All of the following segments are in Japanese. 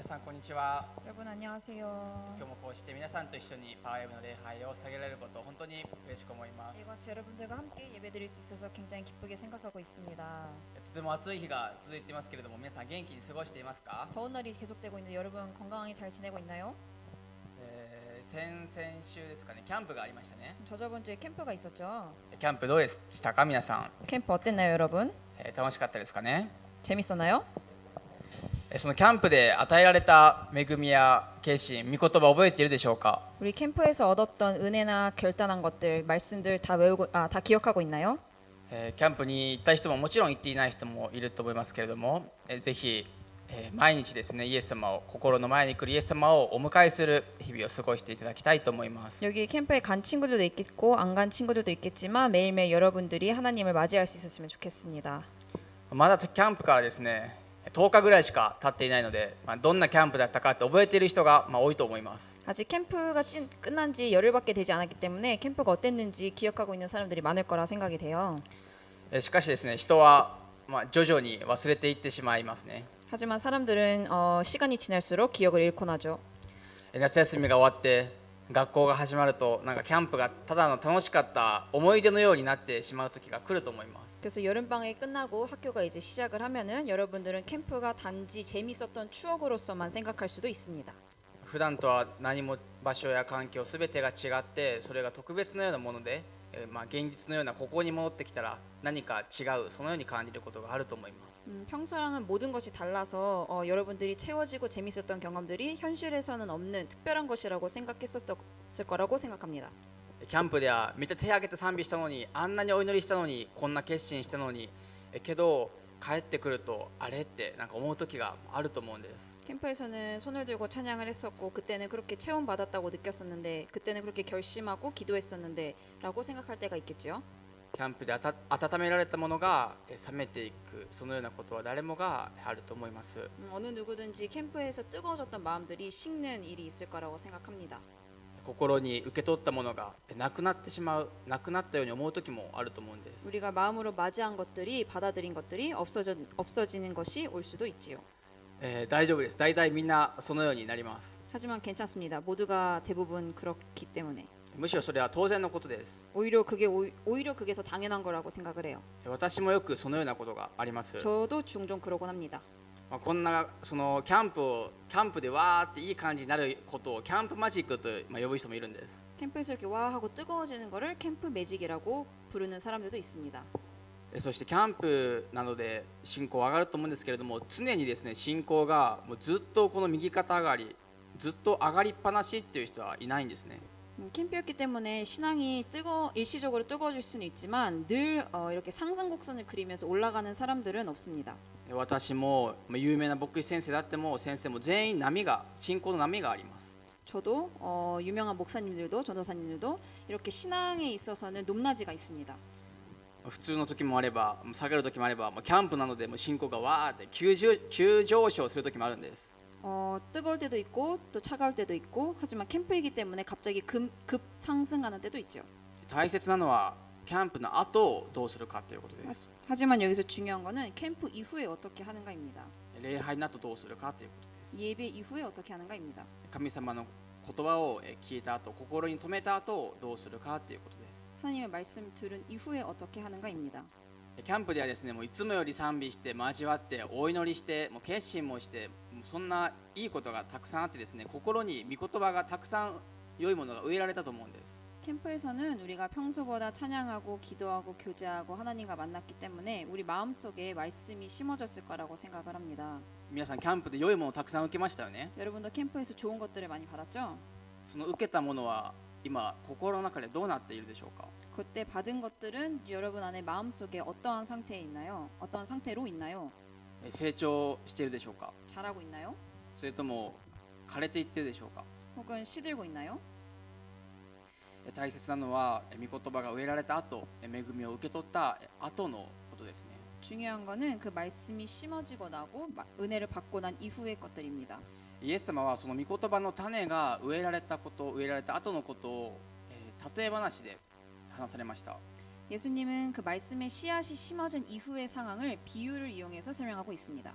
さんこんにちは。 여러분 안녕하세요. 今日もこうして皆さんと一緒にパワーウェブの礼拝を捧げられることを本当に嬉しく思います。 이번 주 여러분들과 함께 예배드릴 수 있어서 굉장히 기쁘게 생각하고 있습니다. とても暑い日が続いていますけれども、皆さん元気に過ごしていますか？ 더운 날이 계속되고 있는데 여러분 건강하게 잘 지내고 있나요? 先々週ですかね、キャンプがありましたね。 저저번 주에 캠프가 있었죠. キャンプどうでしたか皆さん？ 캠프 어땠나요, 여러분? 楽しかったですかね？ 재밌었나요? そのキャンプで与えられた恵みや決心、御言葉覚えているでしょうか？ 우리 캠프에서 얻었던 은혜나 결단한 것들, 말씀들 다 다 기억하고 있나요? キャンプに行った人ももちろん行っていない人もいると思いますけれども、ぜひ毎日ですね、イエス様を、心の前に来るイエス様をお迎えする日々を過ごしていただきたいと思います。 여기 캠프에 간 친구들도 있겠고 안 간 친구들도 있겠지만 매일매일 여러분들이 하나님을 맞이할 수 있었으면 좋겠습니다. まだキャンプからですね、10日ぐらいしか経っていないので、どんなキャンプだったかって覚えている人が多いと思います。 아직 캠프가 끝난 지 열흘밖에 되지 않았기 때문에 캠프가 어땠는지 기억하고 있는 사람들이 많을 거라 생각이 돼요. しかしですね、人は徐々に忘れていってしまいますね。 하지만 사람들은 시간이 지날수록 기억을 잃곤 하죠. 夏休みが終わって学校が始まると、なんかキャンプがただの楽しかった思い出のようになってしまう時が来ると思います。 그래서 여름방학이 끝나고 학교가 이제 시작을 하면은 여러분들은 캠프가 단지 재밌었던 추억으로서만 생각할 수도 있습니다. 普段とは何も場所や環境すべてが違って、それが特別なようなもので、現実のようなここに戻ってきたら何か違う、そのように感じることがあると思います。 평소랑은 모든 것이 달라서 여러분들이 채워지고 재밌었던 경험들이 현실에서는 없는 특별한 것이라고 생각했었을 거라고 생각합니다. キャンプではめっちゃ手を挙げて賛美したのに、あんなにお祈りしたのに、こんな決心したのに、けど帰ってくるとあれってなんか思う時があると思うんです。 캠프에서는 손을 들고 찬양을 했었고 그때는 그렇게 체험 받았다고 느꼈었는데 그때는 그렇게 결심하고 기도했었는데 라고 생각할 때가 있겠죠. キャンプで温められたものが冷めていく、そのようなことは誰もがあると思います。 어느 누구든지 캠프에서 뜨거워졌던 마음들이 식는 일이 있을 거라고 생각합니다. 心に受け取ったものがなくなってしまう、なくなったように思う時もあると思うんです。 우리가 마음으로 맞이한 것들이 받아들인 것들이 없어지는 것이 올 수도 있지요. 大丈夫です。大体みんなそのようになります。 하지만 괜찮습니다. 모두가 대부분 그렇기 때문에 むしろそれは当然のことです。 오히려 그게 더 당연한 거라고 생각을 해요. 私もよくそのようなことがあります。 저도 종종 그러곤 합니다. こんなそのキャンプでわーっていい感じになることをキャンプマジックと呼ぶ人もいるんです。 캠프에서 이렇게 와 하고 뜨거워지는 거를 캠프 매직이라고 부르는 사람들도 있습니다. そしてキャンプなどで信仰上がると思うんですけれども、常にですね、信仰がもうずっとこの右肩上がり、ずっと上がりっぱなしっていう人はいないんですね。 캠프였기 때문에 신앙이 일시적으로 뜨거워질 수는 있지만 늘 이렇게 상승 곡선을 그리면서 올라가는 사람들은 없습니다. 私も有名な牧師先生だっても先生も全員信仰の波があります。 저도 유명한 목사님들도 전도사님들도 이렇게 신앙에 있어서는 높낮이가 있습니다. 普通の時もあれば下がる時もあれば、キャンプなので信仰がわーって急上昇する時もあるんです。 뜨거울 때도 있고 또 차가울 때도 있고 하지만 캠프이기 때문에 갑자기 급 상승하는 때도 있죠. 大切なのはキャンプの後をどうするかということです。 하지만 여기서 중요한 거는 캠프 이후에 어떻게 하는가입니다. 礼拝の後どうするかということです。 예배 이후에 어떻게 하는가입니다. 神様の言葉を聞いた後、心に留めた後どうするかということです。 하나님의 말씀 들은 이후에 어떻게 하는가입니다. キャンプではですね、もういつもより賛美して交わってお祈りしてもう決心もして、もうそんないいことがたくさんあってですね、心に御言葉がたくさん良いものが植えられたと思うんです。 캠프에서는 우리가 평소보다 찬양하고 기도하고 교제하고 하나님과 만났기 때문에 우리 마음속에 말씀이 심어졌을 거라고 생각을 합니다. 皆さんキャンプで良いものをたくさん受けましたよね。 여러분도 캠프에서 좋은 것들을 많이 받았죠? その受けたものは今心の中でどうなっているでしょうか。 그때 받은 것들은 여러분 안에 마음속에 어떠한 상태에 있나요? 어떠한 상태로 있나요? 成長しているでしょうか。 자라고 있나요? それとも枯れていっているでしょうか。 혹은 시들고 있나요? 大切なのは御言葉が植えられた後、恵みを受け取った後のことですね。 중요한 거는 그 말씀이 심어지고 나고 은혜를 받고 난 이후의 것들입니다. イエス様はその御言葉の種が植えられたこと、植えられた後のことを、例え話で話されました。 예수님은 그 말씀의 씨앗이 심어진 이후의 상황을 비유를 이용해서 설명하고 있습니다.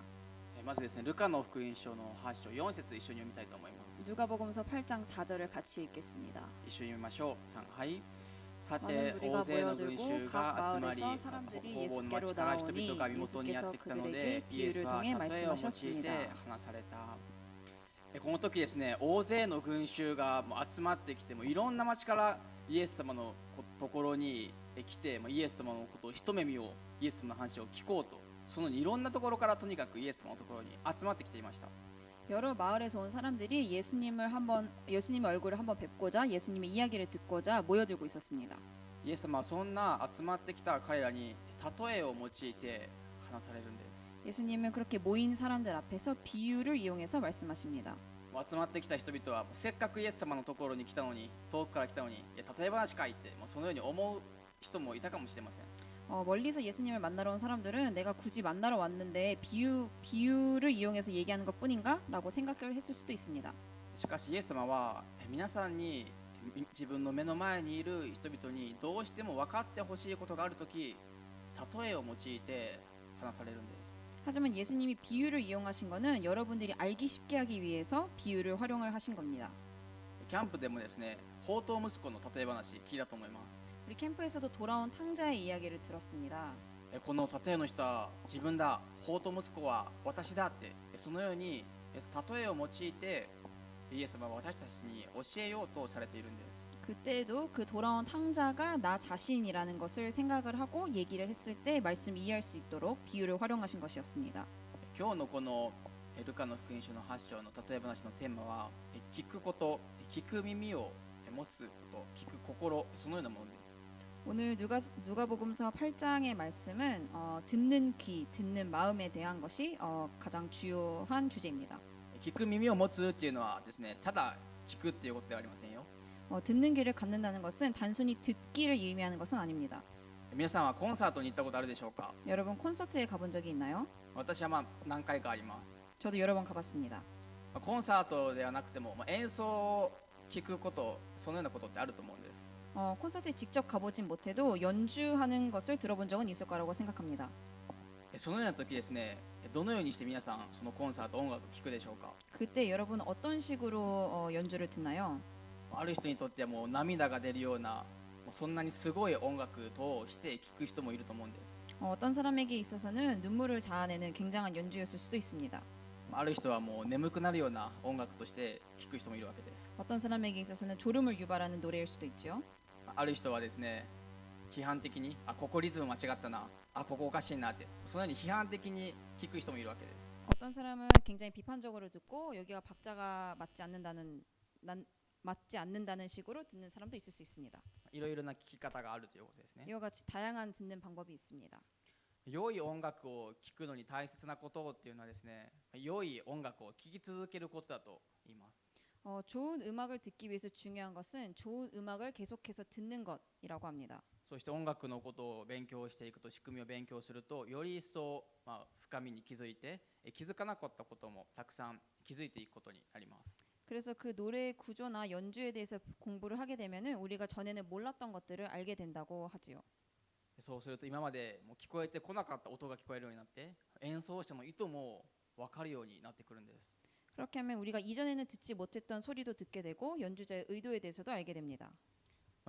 まずですね、ルカの福音書の8章4節一緒に読みたいと思います。 누가복음서 8장 4절을 같이 읽겠습니다. 一緒に読みましょう。3、はい。さ 많은 て、 무리가 大勢の群 모여들고 衆 각 が集まり、 마을에서 사람들이 方々の 예수께로 町から人 나오니 々が身元にやっ 예수께서 てきたの 그들에게 で、イエス 비유를 は 통해 例えを用い 말씀하셨습니다. て話された。この時ですね、大勢の群衆がもう集まってきて、もいろんな町からイエス様のところに来て、イエス様のことを一目見よう、イエス様の話を聞こうと、そのいろんなところからとにかくイエス様のところに集まってきていました。 여러 마을에서 온 사람들이 예수님의 얼굴을 한번 뵙고자 예수님의 이야기를 듣고자 모여들고 있었습니다. イエス様はそんな集まってきた彼らに例えを用いて話されるんです。 예수님은 그렇게 모인 사람들 앞에서 비유를 이용해서 말씀하십니다. 集まってきた人々はせっかくイエス様のところに来たのに、遠くから来たのに、いや例え話かいってそのように思う人もいたかもしれません。 멀리서 예수님을 만나러 온 사람들은 내가 굳이 만나러 왔는데 비유를 이용해서 얘기하는 것뿐인가? 라고 생각을 했을 수도 있습니다. しかしイエス様は皆さんに自分の目の前にいる人々にどうしても分かってほしいことがあるとき、例えを用いて話されるんです。 하지만 예수님이 비유를 이용하신 것은 여러분들이 알기 쉽게 하기 위해서 비유를 활용을 하신 겁니다. キャンプでもですね、放蕩息子の例え話聞いたと思います。 우리 캠프에서도 돌아온 탕자의 이야기를 들었습니다. この例えの人は自分だ、放蕩息子は私だって、そのように例えを用いてイエス様は私たちに教えようとされているんです。 그때도 그 돌아온 탕자가 나 자신이라는 것을 생각을 하고 얘기를 했을 때 말씀 이해할 수 있도록 비유를 활용하신 것이었습니다. 今日のこのルカの福音書の8章の例え話のテーマは聞くこと、聞く耳を持つこと、聞く心、そのようなものです。 오늘 누가복음서 8장의 말씀은 듣는 귀, 듣는 마음에 대한 것이 가장 주요한 주제입니다. 聞く耳を持つっていうのはですね、ただ聞くっていうことではありませんよ。 듣는 귀를 갖는다는 것은 단순히 듣기를 의미하는 것은 아닙니다. 皆さんはコンサートに行ったことあるでしょうか？ 여러분 콘서트에 가본 적이 있나요? 私は何回かあります。 저도 여러 번 가봤습니다. コンサートではなくても演奏を聞くこと、そのようなことってあると思うんです。 콘서트에 직접 가보진 못해도 연주하는 것을 들어본 적은 있을 거라고 생각합니다. そのような時ですね、どのようにして皆さんそのコンサート音楽を聴くでしょうか？ 그때 여러분 어떤 식으로 연주를 듣나요? ある人にとってはもう涙が出るような、もうそんなにすごい音楽として聴く人もいると思うんです。 어떤 사람에게 있어서는 눈물을 자아내는 굉장한 연주였을 수도 있습니다. ある人はもう眠くなるような音楽として聴く人もいるわけです。 어떤 사람에게 있어서는 졸음을 유발하는 노래일 수도 있죠. ある人はですね、批判的にここリズム間違ったな、ここおかしいなって、そのように批判的に聴く人もいるわけです。 어떤 사람은 굉장히 비판적으로 듣고 여기가 박자가 맞지 않는다는 식으로 듣는 사람도 있을 수 있습니다. いろいろな聴き方があるということですね。 이와 같이 다양한 듣는 방법이 있습니다. 良い音楽を聴くのに大切なことっていうのはですね、良い音楽を聴き続けることだと言います。 좋은 음악을 듣기 위해서 중요한 것은 좋은 음악을 계속해서 듣는 것이라고 합니다. そして音楽のことを勉強していくと、仕組みを勉強すると、より一層、深みに気づいて、気づかなかったこともたくさん気づいていくことになります。 그래서 그 노래의 구조나 연주에 대해서 공부를 하게 되면은 우리가 전에는 몰랐던 것들을 알게 된다고 하지요. そうすると今までもう聞こえてこなかった音が聞こえるようになって、演奏者の意図も分かるようになってくるんです。 그렇게 하면 우리가 이전에는 듣지 못했던 소리도 듣게 되고 연주자의 의도에 대해서도 알게 됩니다.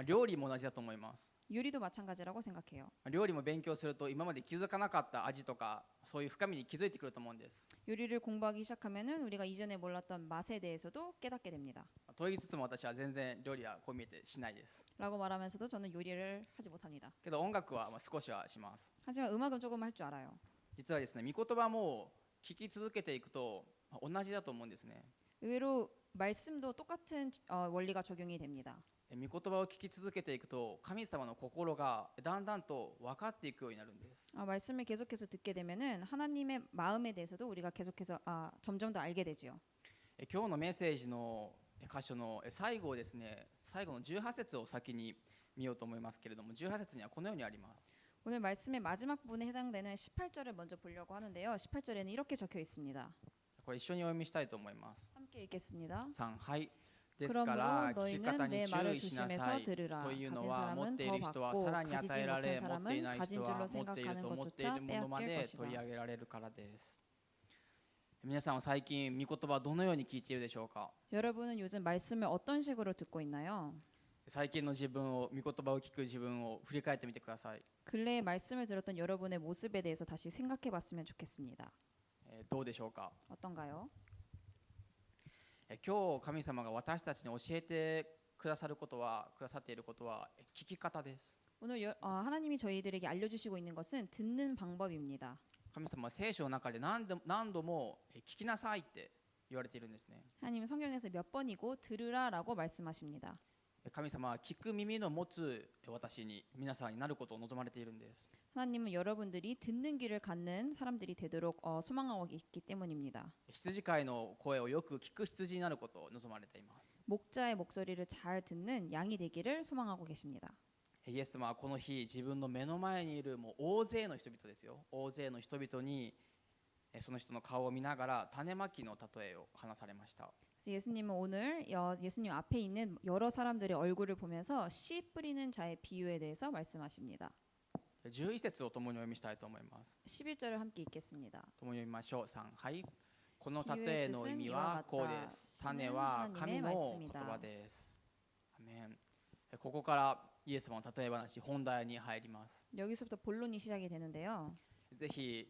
料理も同じだと思います。 요리도 마찬가지라고 생각해요. 料理も勉強すると今まで気づかなかった味とかそういう深みに気づいてくると思うんです。 요리를 공부하기 시작하면은 우리가 이전에 몰랐던 맛에 대해서도 깨닫게 됩니다. と言いつつも私は全然料理はこう見えてしないです。 라고 말하면서도 저는 요리를 하지 못합니다. けど音楽は少しはします。 하지만 음악은 조금 할 줄 알아요. 実はですね、御言葉も聞き続けていくと同じだと思うんですね。 의외로 말씀도 똑같은 원리가 적용이 됩니다. 御言葉を聞き続けていくと神様の心がだんだんと分かっていくようになるんです。 말씀을 계속해서 듣게 되면은 하나님의 마음에 대해서도 우리가 계속해서 점점 더 알게 되지요. 今日のメッセージの箇所の最後ですね、最後の18節を先に見ようと思いますけれども、18節にはこのようにあります。 오늘 말씀의 마지막 부분에 해당되는 18절을 먼저 보려고 하는데요. 18절에는 이렇게 적혀 있습니다. これ一緒にお読みしたいと思います。 함께 읽겠습니다. 3、はい。ですから聞き 그러므로 方 너희는 に 내 注 말을 意しなさ 조심해서 い 들으라. というの 가진 は、持っ 사람은 てい 더 る人は 받고 さらに 가지지 与えられ、 못한 持ってい 사람은 ない 가진 人は 줄로 持っていると思ってい 생각하는 るもの 것조차 まで 빼앗길 取り上 것이다. げられるからです。皆さんは最近御言葉をどのように聞いているでしょうか。 여러분은 요즘 말씀을 어떤 식으로 듣고 있나요? 最近の自分を、御言葉を聞く自分を振り返ってみてください。 근래에 말씀을 들었던 여러분의 모습에 대해서 다시 생각해 봤으면 좋겠습니다. どうでしょうか。 어떤가요? 今日神様が私たちに教えてくださっていることは聞き方です。 오늘 하나님이 저희들에게 알려주시고 있는 것은 듣는 방법입니다. 神様は聖書の中で何度も聞きなさいって言われているんですね。 하나님은 성경에서 몇 번이고 들으라라고 말씀하십니다. 神様は聞く耳の持つ皆さんになることを望まれているんです。 하나님은 여러분들이 듣는 귀를 갖는 사람들이 되도록 소망하고 있기 때문입니다. 羊飼いの声をよく聞く羊になることを望まれています。 목자의 목소리를 잘 듣는 양이 되기를 소망하고 계십니다. イエス様はこの日自分の目の前にいるもう大勢の人々ですよ。大勢の人々にその人の顔を見ながら種まきの例えを話されました。 그래서 예수님은 오늘 예수님 앞에 있는 여러 사람들의 얼굴을 보면서 씨 뿌리는 자의 비유에 대해서 말씀하십니다. 11節を共にお読みしたいと思います。 11절을 함께 읽겠습니다. 共に読みましょう。3、はい。この例えの意味はこうです。種は神の言葉です。アメン。ここからイエス様の例え話本題に入ります。 여기서부터 본론이 시작이 되는데요. ぜひ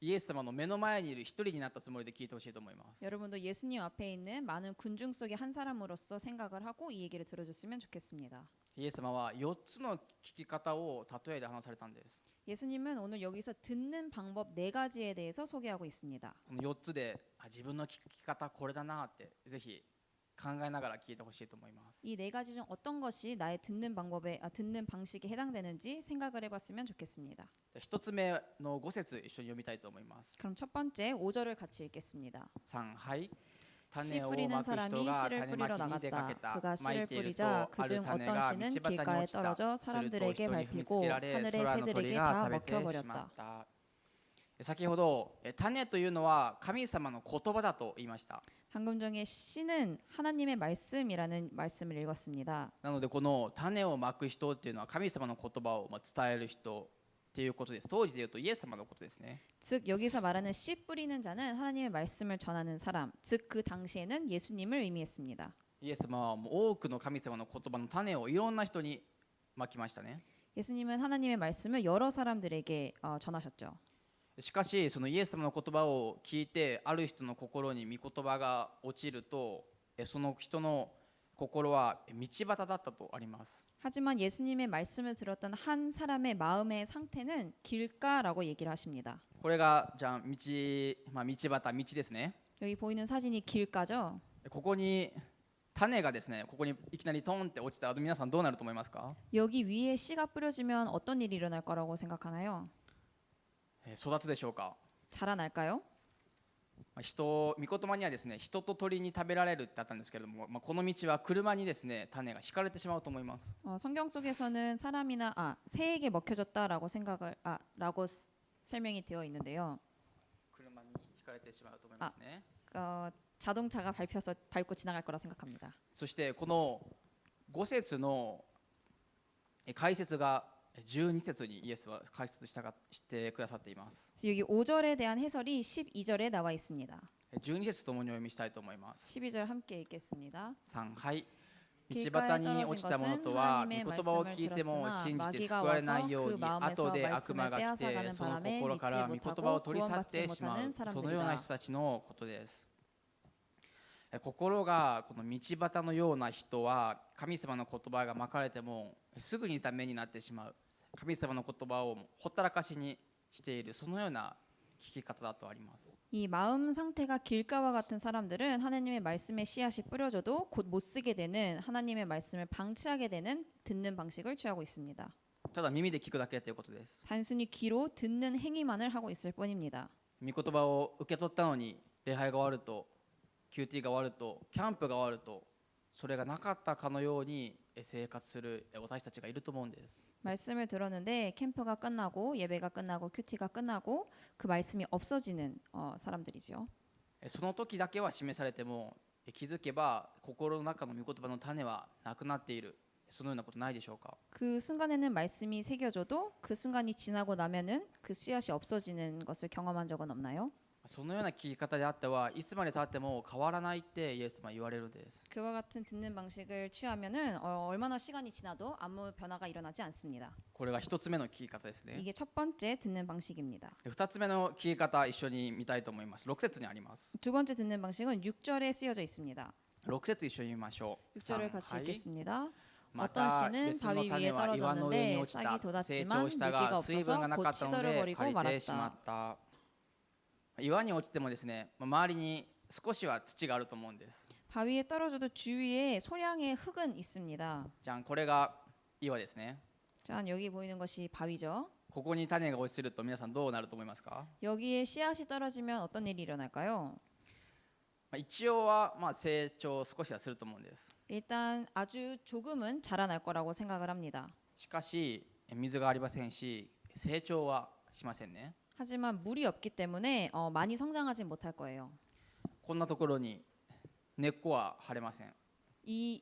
イエス様の目の前にいる一人になったつもりで聞いてほしいと思います。 여러분도 예수님 앞에 있는 많은 군중 속의 한 사람으로서 생각을 하고 이 얘기를 들어줬으면 좋겠습니다. イエス様は4つの聞き方を例えで話されたんです。 예수님은 오늘 여기서 듣는 방법 4가지에 대해서 소개하고 있습니다. この4つで自分の聞き方これだなってぜひ考えながら聞いてほしいと思います。 이 4가지 중 어떤 것이 나의 듣는 듣는 방식에 해당되는지 생각을 해봤으면 좋겠습니다. 1つ目の5節一緒に読みたいと思います。 그럼 첫 번째 5절을 같이 읽겠습니다. 3、はい。 씨 뿌리는 사람이 씨를 뿌리러 나갔다. 그가 씨를 뿌리자 그중 어떤 씨는 길가에 떨어져 사람들에게 밟히고 하늘의 새들에게 다 먹혀버렸다. 先ほど種というのは神様の言葉だと言いました。 방금 전에 씨는 하나님의 말씀이라는 말씀을 읽었습니다. なのでこの種をまく人っていうのは神様の言葉を伝える人っていうことです。当時で言うとイエス様のことですね。 즉 여기서 말하는 씨 뿌리는 자는 하나님의 말씀을 전하는 사람, 즉 그 당시에는 예수님을 의미했습니다. イエス様はもう多くの神様の言葉の種をいろんな人にまきましたね。 예수님은 하나님의 말씀을 여러 사람들에게 전하셨죠. しかしそのイエス様の言葉を聞いてある人の心に御言葉が落ちるとその人の心は道端だったとあります。 하지만 예수님의 말씀을 들었던 한 사람의 마음의 상태는 길가라고 얘기를 하십니다. これがじゃあ道端道ですね。 여기 보이는 사진이 길가죠. ここに種がですね、ここにいきなりトンって落ちたら皆さんどうなると思いますか？ 여기 위에 씨가 뿌려지면 어떤 일이 일어날 거라고 생각하나요? 育つでしょうか？ 자라날까요? 御言葉にはですね、人と鳥に食べられるってあったんですけれども、この道は車にですね、種が引かれてしまうと思います。 성경 속에서는 새에게 먹혀졌다라고 라고 설명이 되어 있는데요. 車に引かれてしまうと思いますね。 자동차가 밟고 지나갈 거라 생각합니다. そしてこの5節の解説が12節にイエスは解説してくださっています。 여기 5절에 대한 해설이 12절에 나와 있습니다. 12節ともにお読みしたいと思います。 12절 함께 읽겠습니다. 3、はい。道端に落ちたものとは、御言葉を聞いても信じて救われないように、後で悪魔が来て、その心から御言葉を取り去ってしまう、そのような人たちのことです。心がこの道端のような人は、神様の言葉がまかれてもすぐにダメになってしまう、神様の言葉をほったらかしにしている、そのような聞き方だとあります。 이 마음 상태가 길가와 같은 사람들은 하나님의 말씀에 씨앗이 뿌려져도 곧 못 쓰게 되는, 하나님의 말씀을 방치하게 되는 듣는 방식을 취하고 있습니다. ただ耳で聞くだけということです。 단순히 귀로 듣는 행위만을 하고 있을 뿐입니다. 御言葉を受け取ったのに礼拝が終わると、QT が終わると、キャンプが終わると、それがなかったかのように生活する私たちがいると思うんです。 말씀을 들었는데 캠프가 끝나고 예배가 끝나고 큐티가 끝나고 그 말씀이 없어지는 사람들이죠. その時だけは示されても気づけば心の中の御言葉の種はなくなっている、そのようなことないでしょうか？ 그 순간에는 말씀이 새겨져도 그 순간이 지나고 나면은 그 씨앗이 없어지는 것을 경험한 적은 없나요? そのような聞き方であってはいつまで経っても変わらないってイエス様は言われるんです。 그와 같은 듣는 방식을 취하면은 얼마나 시간이 지나도 아무 변화가 일어나지 않습니다. これが一つ目の聞き方ですね。 이게 첫 번째 듣는 방식입니다. 二つ目の聞き方一緒に見たいと思います。6節にあります。 두 번째 듣는 방식은 6절에 쓰여져 있습니다. 6節一緒に見ましょう。 6절을 같이 읽겠습니다. ま 어떤 た 씨는 別の 바위 種 위에 は岩の上に 떨어졌는데 落ち 싹이 た。成 돋았지만 長した 물기가 が水分 없어서 がなか 곧 ったので 시들어버리고 枯れてしま 말았다. った。岩に落ちてもですね、周りに少しは土があると思うんです。 바위에 떨어져도 주위에 소량의 흙은 있습니다. じゃん、これが岩ですね。 자, 여기 보이는 것이 바위죠. ここに種が落ちると皆さんどうなると思いますか？ 여기에 씨앗이 떨어지면 어떤 일이 일어날까요? 一応は成長少しはすると思うんです。 일단 아주 조금은 자라날 거라고 생각을 합니다. しかし水がありませんし成長はしませんね。 하지만 물이 없기 때문에 많이 성장하지 못할 거예요. こんなところに根っこは張れません。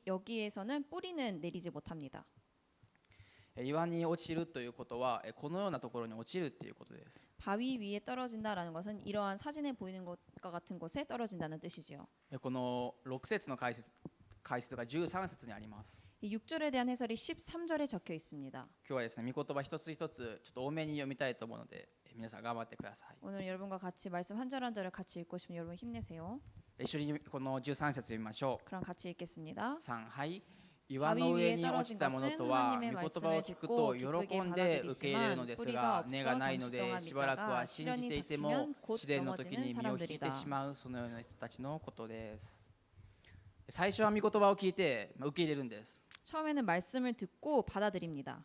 여기에서는 뿌리는 내리지 못합니다. 岩に落ちるということはこのようなところに落ちるということです。 바위 위에 떨어진다라는 것은 이러한 사진에 보이는 것과 같은 곳에 떨어진다는 뜻이지요. この6節の解説が13節にあります。 이 6절에 대한 해설이 13절에 적혀 있습니다. 今日はですね、御言葉一つ一つちょっと多めに読みたいと思うので皆さん頑張ってください。 오늘 여러분과 같이 말씀 한 절 한 절을 같이 읽고 싶으면 여러분 힘내세요. 一緒にこの13節読みましょう。 그럼 같이 읽겠습니다. 3、はい。岩の上に落ちたものとは御言葉を聞くと喜んで受け入れるのですが、根がないのでしばらくは信じていても試練の時に身を引いてしまう、そのような人たちのことです。最初は御言葉を聞いて受け入れるんです。 처음에는 말씀을 듣고 받아들입니다.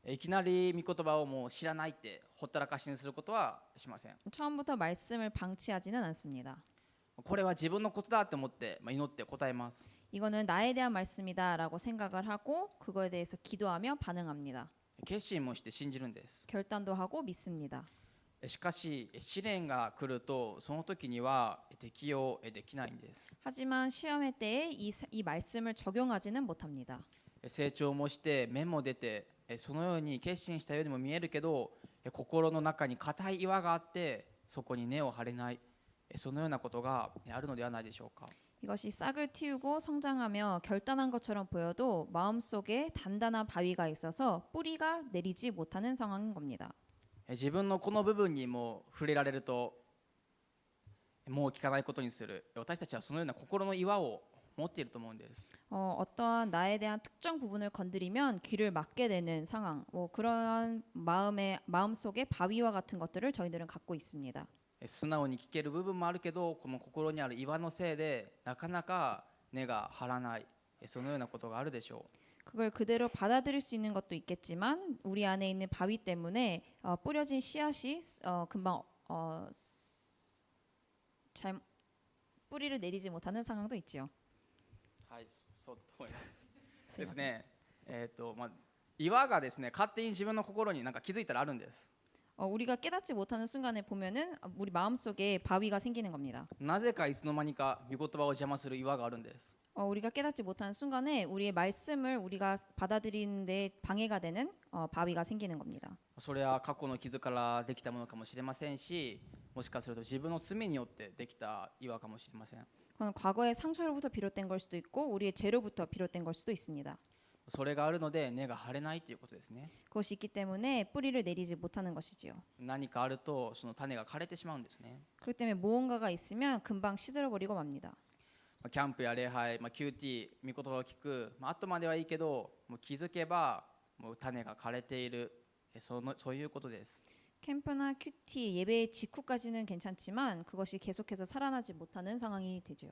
いきなり御言葉をもう知らないってほったらかしにすることはしません。 처음부터 말씀을 방치하지는 않습니다. これは自分のことだと思って祈って答えます。 이거는 나에 대한 말씀이다라고 생각을 하고 그거에 대해서 기도하며 반응합니다. 決心もして信じるんです。 결단도 하고 믿습니다. しかし試練が来るとその時には適用できないんです。 하지만 시험의 때에 이 말씀을 적용하지는 못합니다. 成長もして芽も出てそのように決心したようにも見えるけど心の中に硬い岩があってそこに根を張れないそのようなことがあるのではないでしょうか。 이것이 싹을 틔우고 성장하며 결단한 것처럼 보여도 마음속에 단단한 바위가 있어서 뿌리가 내리지 못하는 상황인 겁니다. 自分のこの部分にも触れられるともう聞かないことにする。私たちはそのような心の岩を持っていると思うんです。 어떠한 나에 대한 특정 부분을 건드리면 귀를 막게 되는 상황, 그러한 마음속에 바위와 같은 것들을 저희들은 갖고 있습니다. 素直に聞ける部分もあるけどこの心にある岩のせいでなかなか根が張らないそのようなことがあるでしょう。 그걸 그대로 받아들일 수 있는 것도 있겠지만 우리 안에 있는 바위 때문에 뿌려진 씨앗이 금방 잘 뿌리를 내리지 못하는 상황도 있죠. はい、そうだと思います。ですね。岩がですね、勝手に自分の心になんか気づいたらあるんです。 우리가 깨닫지 못하는 순간에 보면은 우리 마음속에 바위가 생기는 겁니다. なぜかいつの間にか御言葉を邪魔する岩があるんです。 우리가 깨닫지 못하는 순간에 우리의 말씀을 우리가 받아들이는데 방해가 되는 바위가 생기는 겁니다. それは過去の傷からできたものかもしれませんし、もしかすると自分の罪によってできた岩かもしれません。 그건 과거의 상처로부터 비롯된 걸 수도 있고 우리의 죄로부터 비롯된 걸 수도 있습니다. それがあるので根が張れないということですね。 그것이 있기 때문에 뿌리를 내리지 못하는 것이지요. 何かあるとその種が枯れてしまうんですね。 그렇기 때문에 무언가가 있으면 금방 시들어버리고 맙니다. キャンプや礼拝、QT、御言葉を聞く、後まではいいけど、もう気づけばもう種が枯れている、そういうことです。 캠프나 큐티 예배 직후까지는 괜찮지만 그것이 계속해서 살아나지 못하는 상황이 되죠.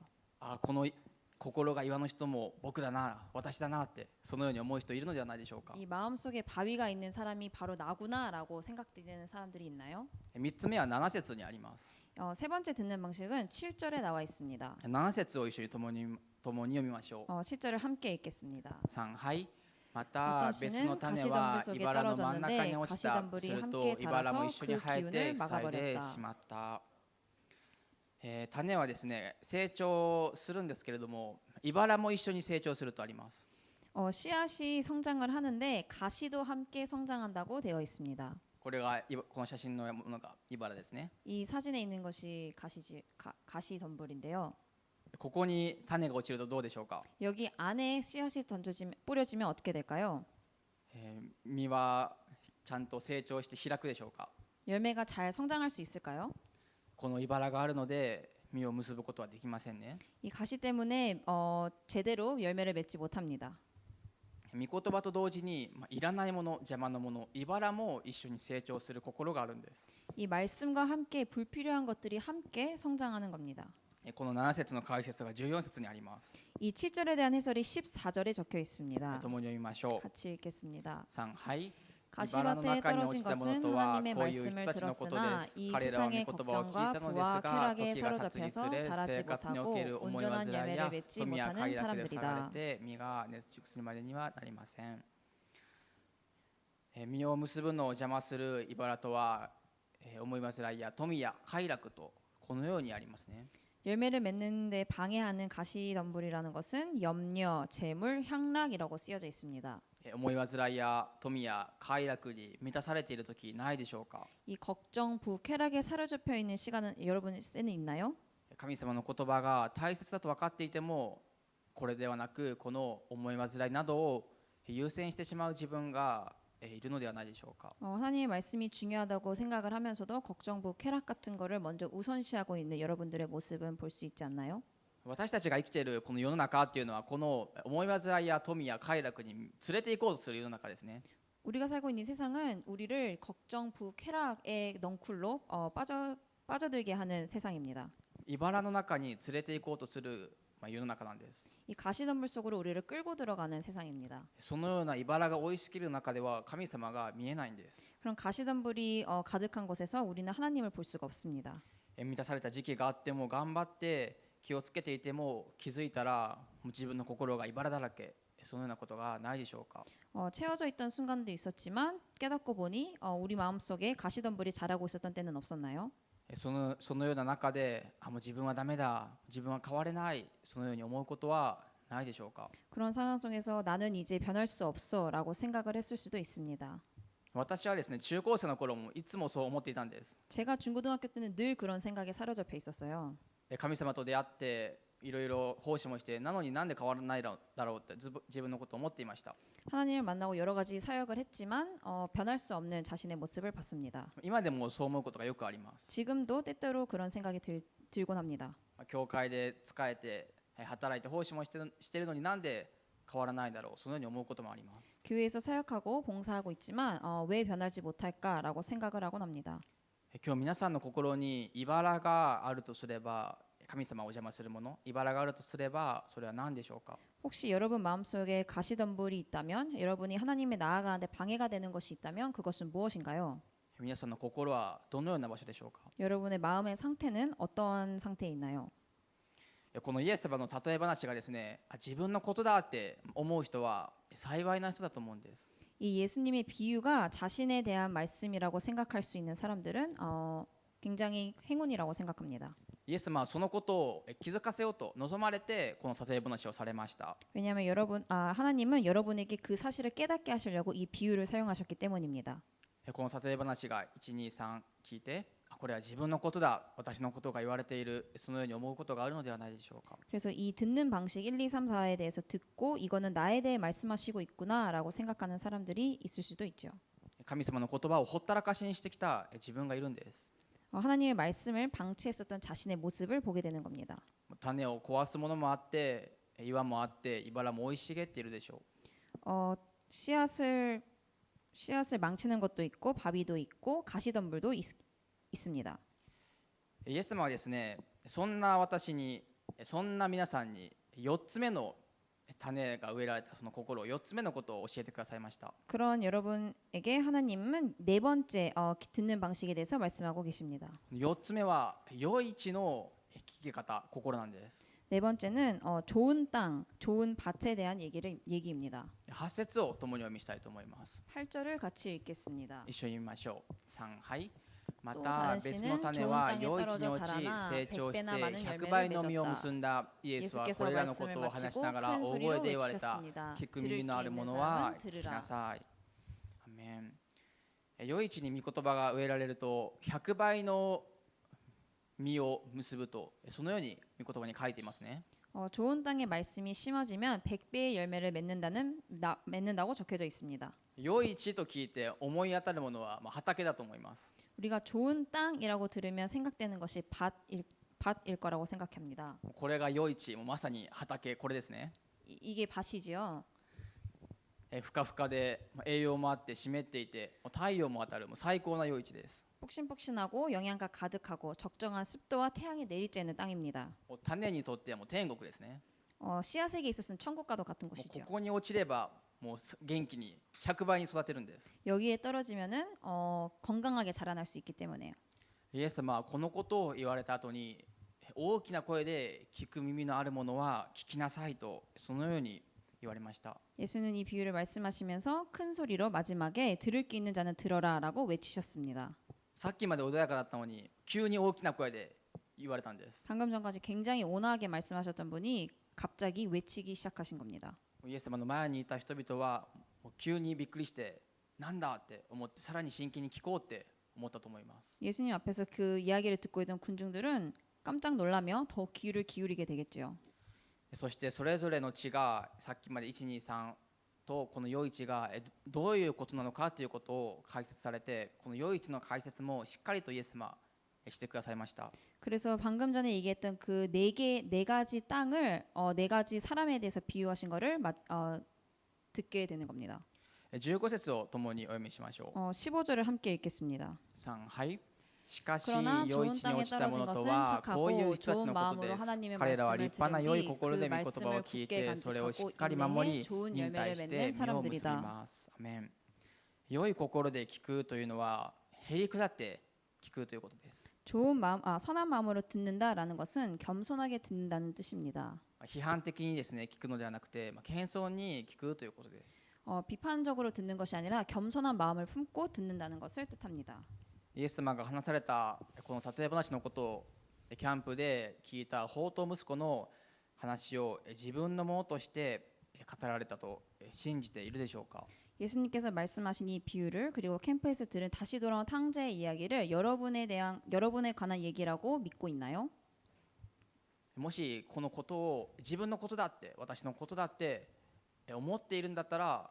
この心が岩の人も僕だな、私だなってそのように思う人いるのではないでしょうか。 이 마음속에 바위가 있는 사람이 바로 나구나라고 생각되는 사람들이 있나요? 3つ目は7節にあります。 세 번째 듣는 방식은 7절에 나와 있습니다. 7節を一緒に共に読みましょう。 7절을 함께 읽겠습니다. 3、はい。また別の種は茨の真ん中に落ちた。すると茨も一緒に生えて塞いでしまった。種はですね成長するんですけれども茨も一緒に成長するとあります。 씨앗이 성장을 하는데 가시도 함께 성장한다고 되어 있습니다. これがこの写真のものが茨ですね。 이 사진에 있는 것이 가시 덤불인데요. ここに種が落ちるとどうでしょうか。 여기 안에 씨앗이 뿌려지면 어떻게 될까요? 実はちゃんと成長して開くでしょうか。 열매가 잘 성장할 수 있을까요? この茨があるので実を結ぶことはできませんね。 이 가시 때문에 제대로 열매를 맺지 못합니다. 御言葉と同時にいらないもの、邪魔なもの、茨も一緒に成長する心があるんです。 이 말씀과 함께 불필요한 것들이 함께 성장하는 겁니다. この7節の解説が14節にあります。 이 7절에 대한 해설이 14절에 적혀 있습니다. 共に読みましょう。 같이 읽겠습니다. 3、はい。 가시밭에 떨어진 것은 하나님의 말씀을 들었으나 이 세상의 걱정과 부와 쾌락에 사로잡혀서 자라지 못하고 온전한 열매를 맺지 못하는 사람들이다. 実を結ぶのを邪魔する茨とは思い煩いや富や快楽とこのようにありますね。 열매를 맺는 데 방해하는 가시덤불이라는 것은 염려, 재물, 향락이라고 쓰여져 있습니다. 思い煩いや富や快楽に満たされている時ないでしょうか。 이 걱정, 부, 쾌락에 사로잡혀 있는 시간은 여러분에게는 있나요? 神様の言葉が大切だと分かっていてもこれではなくこの思い煩いなどを優先してしまう自分がいるのではないでしょうか。 하나님의 말씀이 중요하다고 생각을 하면서도 걱정, 부, 쾌락 같은 거를 먼저 우선시하고 있는 여러분들의 모습은 볼 수 있지 않나요? 私たちが生きているこの世の中っていうのはこの思い煩いや富や快楽に連れて行こうとする世の中ですね。 우리가 살고 있는 세상은 우리를 걱정, 부, 쾌락의 넝쿨로 빠져들게 하는 세상입니다. 茨の中に連れて行こうとする世の中なんです。 이 가시덤불 속으로 우리를 끌고 들어가는 세상입니다. そのような茨が生い茂る中では神様が見えないんです。 그런 가시덤불이 가득한 곳에서 우리는 하나님을 볼 수가 없습니다. 満たされた時期があっても頑張って気をつけていても気づいたらもう自分の心が茨だらけ、そのようなことがないでしょうか。 채워져 있던 순간도 있었지만 깨닫고 보니 우리 마음속에 가시덤불이 자라고 있었던 때는 없었나요? そのような中でもう自分はダメだ、自分は変われない、そのように思うことはないでしょうか。 그런 상황 속에서 나는 이제 변할 수 없어라고 생각을 했을 수도 있습니다. 私はですね、中高生の頃もいつもそう思っていたんです。 제가 중고등학교 때는 늘 그런 생각에 사로잡혀 있었어요. 神様と出会っていろいろ奉仕もしてなのになんで変わらないだろうって自分のことを思っていました。 하나님을 만나고 여러 가지 사역을 했지만 변할 수 없는 자신의 모습을 봤습니다. 今でもそう思うことがよくあります。 지금도 때때로 그런 생각이 들곤 합니다. 教会で仕えて働いて奉仕もしてるのになんで変わらないだろう、そのように思うこともあります。 교회에서 사역하고 봉사하고 있지만 왜 변하지 못할까라고 생각을 하곤 합니다. 今日皆さんの心に茨があるとすれば、神様をお邪魔するもの、茨があるとすればそれは何でしょうか。 혹시 여러분 마음속에 가시덤불이 있다면, 여러분이 하나님에 나아가는데 방해가 되는 것이 있다면 그것은 무엇인가요? 皆さんの心はどのような場所でしょうか。 여러분의 마음의 상태는 어떤 상태에 있나요? このイエス様の例え話がですね、自分のことだって思う人は幸いな人だと思うんです。 이 예수님의 비유가 자신에 대한 말씀이라고 생각할 수 있는 사람들은 굉장히 행운이라고 생각합니다. イエス様はそのことを気づかせようと望まれてこの例え話をされました。 왜냐하면 하나님은 여러분에게 그 사실을 깨닫게 하시려고 이 비유를 사용하셨기 때문입니다. この例え話が1、2、3聞いて、これは自分のことだ、私のことが言われている、そのように思うことがあるのではないでしょうか。 그래서 이 듣는 방식 1, 2, 3, 4에 대해서 듣고 이거는 나에 대해 말씀하시고 있구나라고 생각하는 사람들이 있을 수도 있죠. 神様の言葉をほったらかしにしてきた自分がいるんです。 하나님의 말씀을 방치했었던 자신의 모습을 보게 되는 겁니다. 種を壊すものもあって、岩もあって、茨も生い茂っているでしょう。 씨앗을 망치는 것도 있고 바위도 있고 가시덤불도 있습니다. イエス様はですね、そんな私に、そんな皆さんに4つ目の種が植えられたその心、4つ目のことを教えてくださいました。 그런 여러분에게 하나님은 네 번째 듣는 방식에 대해서 말씀하고 계십니다. 4つ目は良い地の聞き方、心なんです。 네 번째는 좋은 땅, 좋은 밭에 대한 얘기입니다. 8節を共に読みしたいと思います。 8절을 같이 읽겠습니다. 一緒に読みましょう。3、はい。ま 또 た 다른 別の 씨는 種 좋은 は 땅에 良い地に 떨어져 落ち 자라나 成長して 100배나 많은 100 열매를 倍の実を 맺었다. 結んだ。イエスはこ 예수께서 れらのこ 말씀을 とを話し 마치고 ながら 큰 大声 소리로 で言われた。 외치셨습니다. 聞く 들을 耳のあ 귀 る 있는 者は 사람은 聞きな 들으라. さい。アメン。良い地に御言葉が植えられると100倍の実を結ぶと、そのように御言葉に書いていますね。 좋은 땅의 말씀이 심어지면 100배의 열매를 맺는다고 적혀져 있습니다. 良い地と聞いて思い当たるものは畑だと思います。 우리가 좋은 땅이라고 들으면 생각되는 것이 밭일 거라고 생각합니다. これが良い地、まさに畑、これですね。 이게 밭이지요. ふかふかで栄養もあって湿っていて太陽も当たる最高な良い地です。 푹신푹신하고 영양가 가득하고 적정한 습도와 태양이 내리쬐 있는 땅입니다. 種にとっては天国ですね。 씨앗에게 있어서는 천국과도 같은 こ 곳이죠. こに落ちればもう元気に100倍に育てるんです。 여기에 떨어지면은 건강하게 자라날 수 있기 때문에요. イエス様はこのことを言われた後に大きな声で聞く耳のあるものは聞きなさいとそのように言われました。 예수는 이 비유를 말씀하시면서 큰 소리로 마지막에 들을 귀 있는 자는 들어라라고 외치셨습니다. さっきまで穏やかだったのに急に大きな声で言われたんです。 방금 전까지 굉장히 온화하게 말씀하셨던 분이 갑자기 외치기 시작하신 겁니다. イエス様の前にいた人々はもう急にびっくりしてなんだって思ってさらに真剣に聞こうって思ったと思います。 예수님 앞에서 그 이야기를 듣고 있던 군중들은 깜짝 놀라며 더 귀를 기울이게 되겠죠. そしてそれぞれの地がさっきまで1、2、3とこの良い地がどういうことなのかということを解説されて、この良い地の解説もしっかりとイエス様してくださいました。 그래서 방금 전에 얘기했던 그 네 가지 땅을 네 가지 사람에 대해서 비유하신 거를 듣게 되는 겁니다. 15節を共にお読みしましょう。 15절을 함께 읽겠습니다. 3、はい。しかし 그러나 良い 좋은 地に 땅에 落ちたも 떨어진 のとは 것은 こういう 착하고 人たち 좋은 のこと 마음으로 です。 하나님의 彼らは 말씀을 立派な良い 들은 心 뒤 で 그 御言葉を 말씀을 聞い 굳게 てそれをしっかり 간직하고 守り 인내에 좋은 忍耐 열매를 して 맺는 実を結び 사람들이다. ます。アメン。良い心で聞くというのはへりくだって聞くということです。 선한 마음으로 듣는다라는 것은 겸손하게 듣는다는 뜻입니다. 批判的にですね聞くのではなくて、謙遜に聞くということです。 비판적으로 듣는 것이 아니라 겸손한 마음을 품고 듣는다는 것을 뜻합니다. イエス様が話されたこの例え話のことをキャンプで聞いた放蕩息子の話を自分のものとして語られたと信じているでしょうか。 예수님께서 말씀하신 이 비유를 그리고 캠프에서 들은 다시 돌아온 탕자의 이야기를 여러분에 관한 얘기라고 믿고 있나요? もしこのことを自分のことだって私のことだって思っているんだったら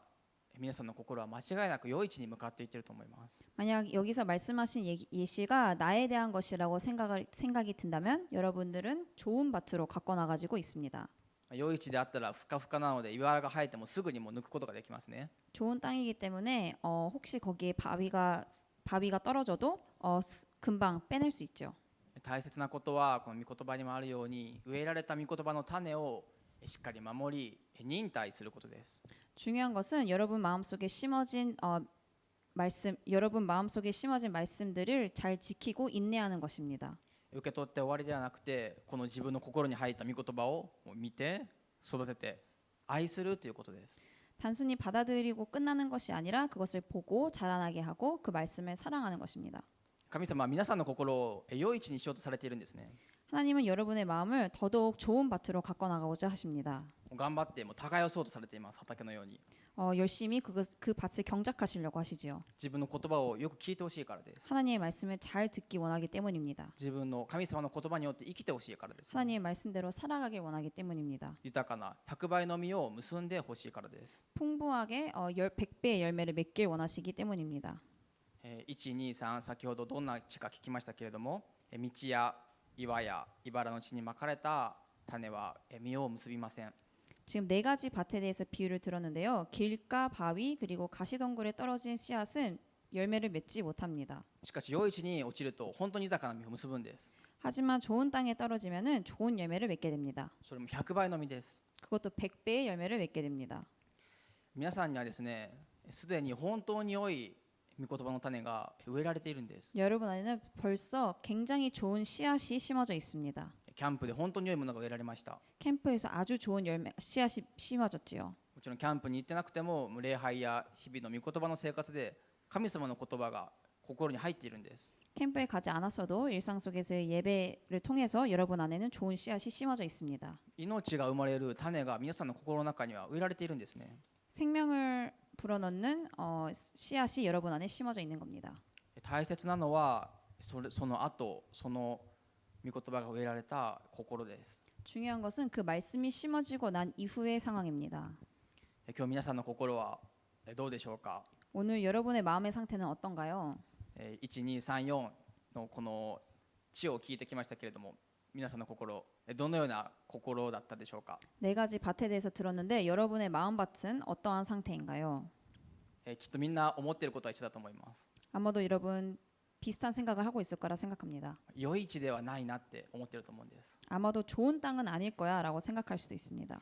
皆さんの心は間違いなく良い地に向かっていっていると思います。 만약 여기서 말씀하신 예시가 나에 대한 것이라고 생각이 든다면 여러분들은 좋은 밭으로 갖고 나가지고 있습니다. 良い地であったらふかふかなので岩が生えてもすぐにもう抜くことができますね。 좋은 땅이기 때문에 혹시 거기에 바위가 떨어져도 금방 빼낼 수 있죠. 大切なことはこの御言葉にもあるように植えられた御言葉の種をしっかり守り忍耐することです。 중요한 것은 여러분 마음속에 심어진 말씀들을 잘 지키고 인내하는 것입니다. 受け取って終わりではなくてこの自分の心に入った御言葉を見て育てて愛するということです。 단순히 받아들이고 끝나는 것이 아니라 그것을 보고 자라나게 하고 그 말씀을 사랑하는 것입니다. 神様は皆さんの心を良い地にしようとされているんですね。 하나님은 여러분의 마음을 더더욱 좋은 밭으로 갖고 나가고자 하십니다. 頑張って耕そうとされています。畑のように 열심히 그 밭을 경작하시려고 하시지요. 自分の言葉をよく聞いてほしいからです。 하나님의 말씀을 잘 듣기 원하기 때문입니다. 自分の神様の言葉によって生きてほしいからです。 하나님의 말씀대로 살아가길 원하기 때문입니다. 豊かな100倍の実を結んでほしいからです。 풍부하게 100배의 열매를 맺길 원하시기 때문입니다. 1、2、3先ほどどんな地か聞きましたけれども道や岩や茨の地にまかれた種は実を結びません。 지금 네 가지 밭에 대해서 비유를 들었는데요. 길가, 바위, 그리고 가시덩굴에 떨어진 씨앗은 열매를 맺지 못합니다. しかし良い地に落ちると本当に豊かな実を結ぶんです。 하지만 좋은 땅에 떨어지면은 좋은 열매를 맺게 됩니다. それも100倍の実です。 그것도 100배의 열매를 맺게 됩니다. 皆さんにはですねすでに本当に良い御言葉の種が植えられているんです。 여러분 안에는 벌써 굉장히 좋은 씨앗이 심어져 있습니다. キャンプで本当に良いものが植えられました。 캠프에서 아주 좋은 씨앗이 심어졌지요. もちろんキャンプに行ってなくても礼拝や日々の御言葉の生活で神様の言葉が心に入っているんです。 캠프에 가지 않았어도 일상 속에서의 예배를 통해서 여러분 안에는 좋은 씨앗이 심어져 있습니다. 命が生まれる種が皆さんの心の中には植えられているんですね。 생명을 불어넣는 씨앗이 여러분 안에 심어져 있는 겁니다. 大切なのはその後その御言葉が植えられた心です。 중요한 것은 그 말씀이 심어지고 난 이후의 상황입니다. 今日皆さんの心はどうでしょうか。 오늘 여러분의 마음의 상태는 어떤가요? 1、2、3、4のこの地を聞いてきましたけれども、皆さんの心どのような心だったでしょうか。 네 가지 밭에 대해서 들었는데 여러분의 마음밭은 어떠한 상태인가요? きっとみんな思っていることは一緒だと思います。 아마도 여러분 비슷한 생각을 하고 있을 거라 생각합니다. 良い地ではないなって思っていると思うんです。 아마도 좋은 땅은 아닐 거야라고 생각할 수도 있습니다.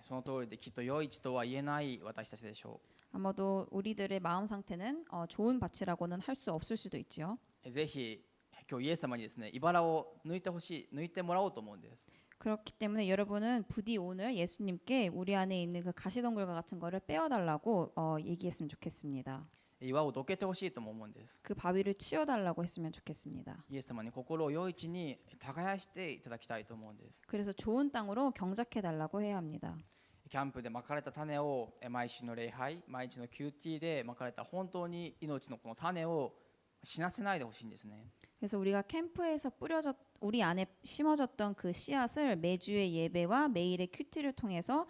その通りできっと良い地とは言えない私たちでしょ 아마도 우리들의 마음 상태는 좋은 밭이라고는 할 수 없을 수도 있죠. う。ぜひ今日イエス様にですね、茨を抜いてもらおうと思うんです。 그렇기 때문에 여러분은 부디 오늘 예수님께 우리 안에 있는 그 가시덤불과 같은 거를 빼어달라고 얘기했으면 좋겠습니다. 岩をどけてほしいとも思うんです。 그 바위를 치워달라고 했으면 좋겠습니다. イエス様に心を良い地に耕していただきたいと思うんです。 그래서 좋은 땅으로 경작해달라고 해야 합니다. キャンプでまかれた種を毎週の礼拝、毎日の QT でまかれた本当に命のこの種を死なせないでほしいんですね。 그래서 우리가 캠프에서 우리 안에 심어졌던 그 씨앗을 매주의 예배와 매일의 큐티를 통해서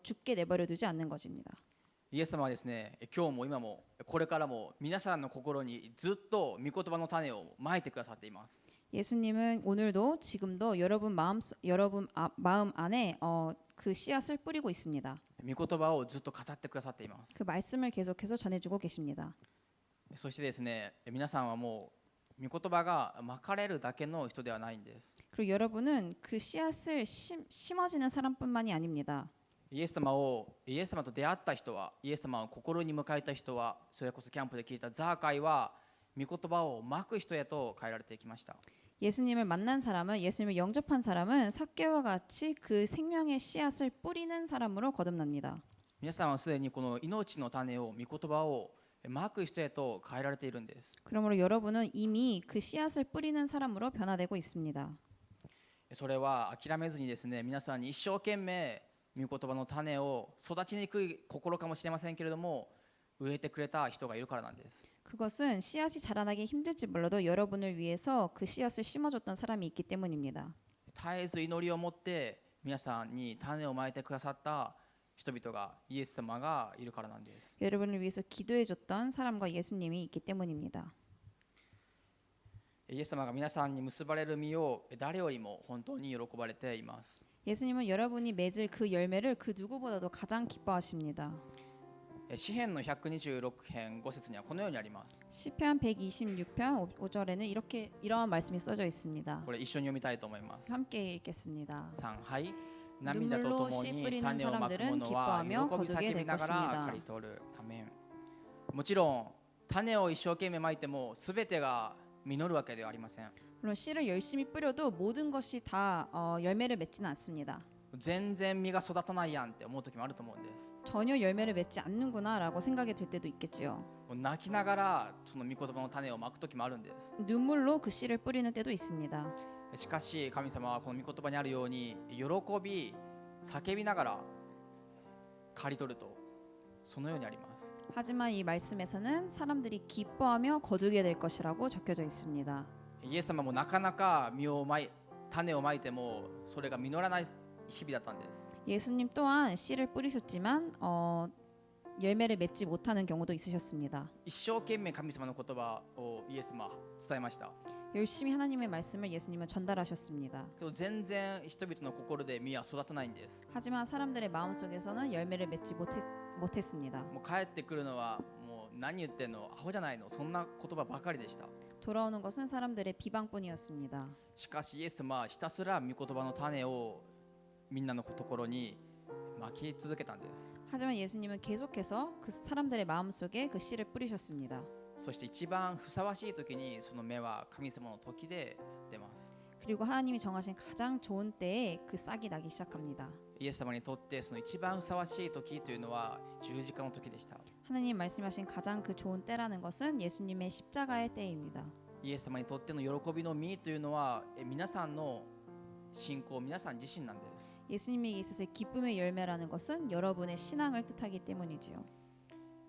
죽게 내버려 두지 않는 것입니다. イエス様はですね、今日も今もこれからも皆さんの心にずっと御言葉の種をまいてくださっています。 예수님은 오늘도 지금도 여러분 마음 안에 그 씨앗을 뿌리고 있습니다. 御言葉をずっと語ってくださっています。 그 말씀을 계속해서 전해주고 계십니다. そしてですね、皆さんはもう御言葉がまかれるだけの人ではないんです。 그리고 여러분은 그 씨앗을 심어지는 사람뿐만이 아닙니다. イエス様と出会った人は、イエス様を心に迎えた人は、それこそキャンプで聞いたザーカイは御言葉をまく人へと変えられていきました。 예수님을 만난 사람은 예수님을 영접한 사람은 삭개와 같이 그 생명의 씨앗을 뿌리는 사람으로 거듭납니다. 皆さんはすでにこの命の種を御言葉をまく人へと変えられているんです。 그러므로 여러분은 이미 그 씨앗을 뿌리는 사람으로 변화되고 있습니다. それは諦めずにですね、皆さんに一生懸命御言葉の種を育ちにくい心かもしれませんけれども植えてくれた人がいるからなんです。 그것은 씨앗이 자라나기 힘들지 몰라도 여러분을 위해서 그 씨앗을 심어줬던 사람이 있기 때문입니다. 絶えず祈りを持って皆さんに種をまいてくださった人々がイエス様がいるからなんです。 여러분을 위해서 기도해줬던 사람과 예수님이 있기 때문입니다. イエス様が皆さんに結ばれる実を誰よりも本当に喜ばれています。 예수님은 여러분이 맺을 그 열매를 그 누구보다도 가장 기뻐하십니다. 詩編の126編5節にはこのようにあります。 시편 126편 5절에는 이러한 말씀이 써져 있습니다. これ一緒に読みたいと思います。 함께 읽겠습니다. 3、はい。涙とともに種をまく者は喜び叫びながら刈り取る。アメン。もちろん種を一生懸命まいても全てが実るわけではありません。 물론 씨를 열심히 뿌려도 모든 것이 다 열매를 맺지는 않습니다. 全然実が育たないやんって思う時もあると思うんです。 전혀 열매를 맺지 않는구나라고 생각이 들 때도 있겠죠. 泣きながらその御言葉の種をまく時もあるんです。 눈물로 그 씨를 뿌리는 때도 있습니다. しかし神様はこの御言葉にあるように喜び叫びながら刈り取るとそのようにあります。 하지만 이 말씀에서는 사람들이 기뻐하며 거두게 될 것이라고 적혀져 있습니다. イエス様もなかなか種をまいてもそれが実らない日々だったんです。 예수님 또한 씨를 뿌리셨지만 열매를 맺지 못하는 경우도 있으셨습니다. 一生懸命神様の言葉をイエス様は伝えました。 열심히 하나님의 말씀을 예수님은 전달하셨습니다. けど全然人々の心で実は育たないんです。 하지만 사람들의 마음속에서는 열매를 맺지 못했습니다. もう帰ってくるのはもう何言ってんのアホじゃないのそんな言葉ばかりでした。 돌아오는 것은 사람들의 비방뿐이었습니다. しかしイエス様はひたすら御言葉の種をみんなのところにまき続けたんです。 하지만 예수님은 계속해서 그 사람들의 마음속에 그 씨를 뿌리셨습니다. そして一番ふさわしい時にその芽は神様の時で出ます。 그리고 하나님이 정하신 가장 좋은 때에 그 싹이 나기 시작합니다. イエス様にとってその一番ふさわしい時というのは十字架の時でした。 하나님 말씀하신 가장 그 좋은 때라는 것은 예수님의 십자가의 때입니다. イエス様にとっての喜びの実というのは皆さんの信仰皆さん自身なんです。 예수님에게 있어서의 기쁨의 열매라는 것은 여러분의 신앙을 뜻하기 때문이지요.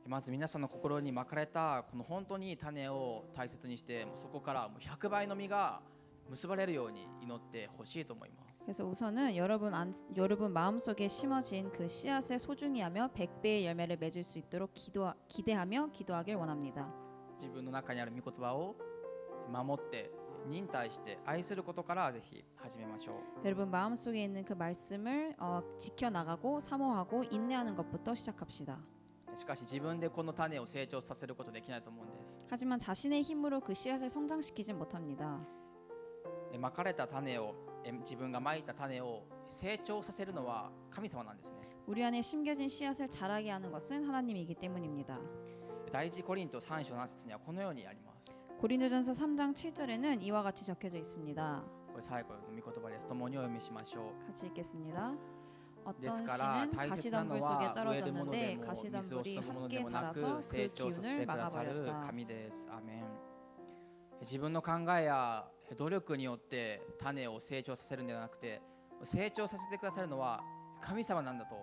まず皆さんの心にまかれたこの本当に種を大切にして、そこから100倍の実が結ばれるように祈ってほしいと思います。 그래서 우선은 여러분 마음속에 심어진 그 씨앗을 소중히 하며 100배의 열매를 맺을 수 있도록 기대하며 기도하길 원합니다. 自分の中にある御言葉を守って忍耐して愛することからぜひ始めましょう。 여러분 마음속에 있는 그 말씀을 지켜나가고 사모하고 인내하는 것부터 시작합시다. しかし自分でこの種を成長させることできないと思うんです。 하지만 자신의 힘으로 그 씨앗을 성장시키진 못합니다. まかれた種を自分がまいた種を成長させるのは神様なんですね。 우리 안에 심겨진 씨앗을 자라게 하는 것은 하나님이기 때문입니다. 第一コリント3章7節にはこのようにあります。 고린도전서 3장 7절에는 이와 같이 적혀져 있습니다. これ最後の御言葉です。共にお読みしましょう。 같이 읽겠습니다. です 어떤 から 씨는 大切なの 가시덤불 속에 は植えるもので 떨어졌는데 も水を 가시덤불이 注ぐもので 함께 もな 자라서 く 그 成長させ 기운을 てくださる 막아버렸다. 神です。アーメン。自分の考えや努力によって種を成長させるのではなくて、成長させてくださるのは神様なんだと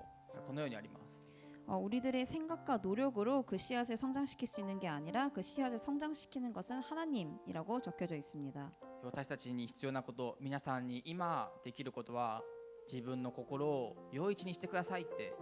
このようにあります。 우리들의 생각과 노력으로 그 씨앗을 성장시킬 수 있는 게 아니라 그 씨앗을 성장시키는 것은 하나님이라고 적혀져 있습니다. 私たちに必要なこと、皆さんに今できることは自分の心を良い位置にしてくださいって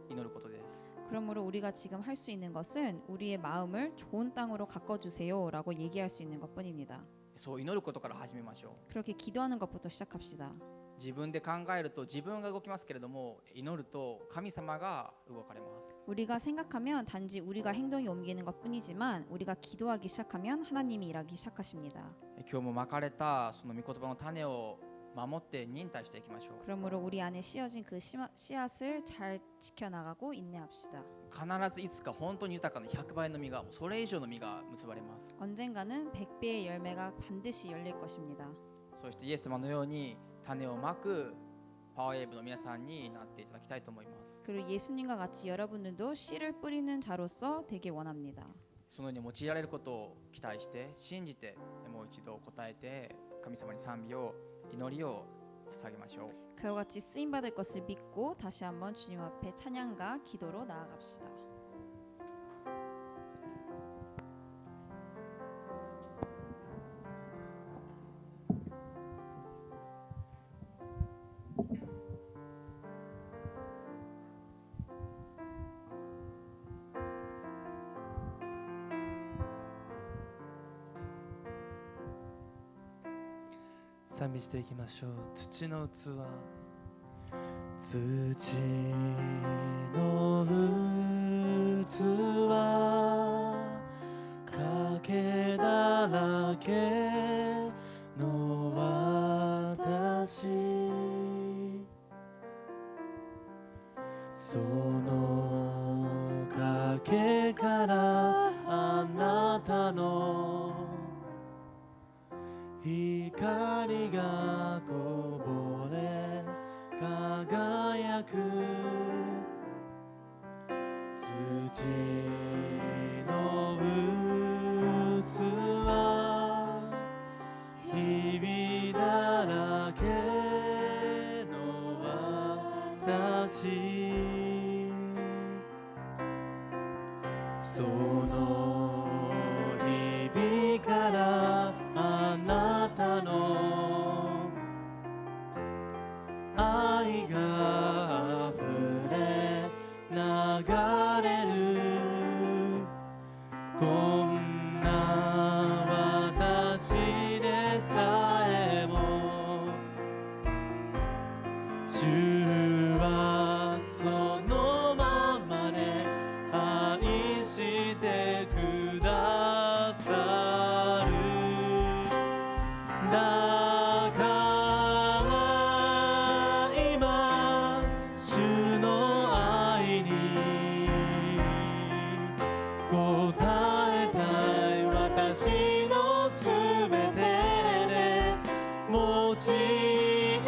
祈ることです。 그러므로 우리가 지금 할 수 있는 것은 우리의 마음을 좋은 땅으로 가꿔주세요라고 얘기할 수 있는 것뿐입니다. そう祈ることから始めましょう。 그렇게 기도하는 것부터 시작합시다. 自分で考えると自分が動きますけれども、祈ると神様が動かれます。 우리가 생각하면 단지 우리가 행동이 옮기는 것뿐이지만 우리가 기도하기 시작하면 하나님이 일하기 시작하십니다. 今日もまかれたその御言葉の種を守って忍耐していきましょう。 그러므로 우리 안에 씌어진 그 씨앗을 잘 지켜나가고 인내합시다. 必ずいつか本当に豊かな100倍の実が、それ以上の実が結ばれます。 언젠가는 100배의 열매가 반드시 열릴 것입니다. そしてイエス様のように種をまくパワーウェーブの皆さんになっていただきたいと思います。 그리고 예수님과 같이 여러분들도 씨를 뿌리는 자로서 되길 원합니다. そのように用いられることを期待して信じて、もう一度答えて神様に賛美を祈りを捧げましょう。 그와 같이 쓰임 받을 것을 믿고 다시 한번 주님 앞에 찬양과 기도로 나아갑시다.賛美していきましょう。土の器、土の器、かけだらけの私、そのかけからあなたの光がこぼれ輝く、土の器、ひびだらけの私、そのひびからあなたの愛が溢れ流れる、こんな私でさえも主はそのままで愛してくださる。だから今主の愛に応えたい、私のすべてで用いて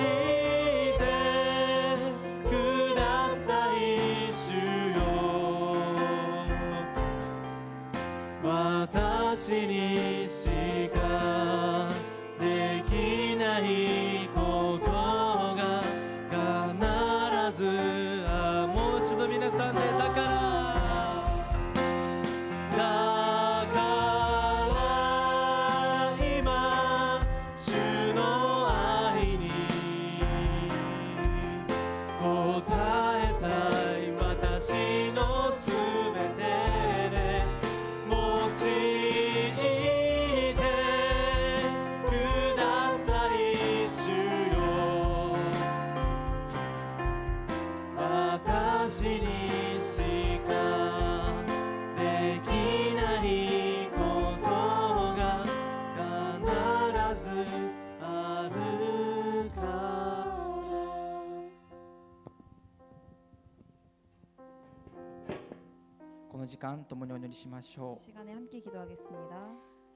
の時間共にお祈りしましょ 이 시간에 함께 기도하겠습니다.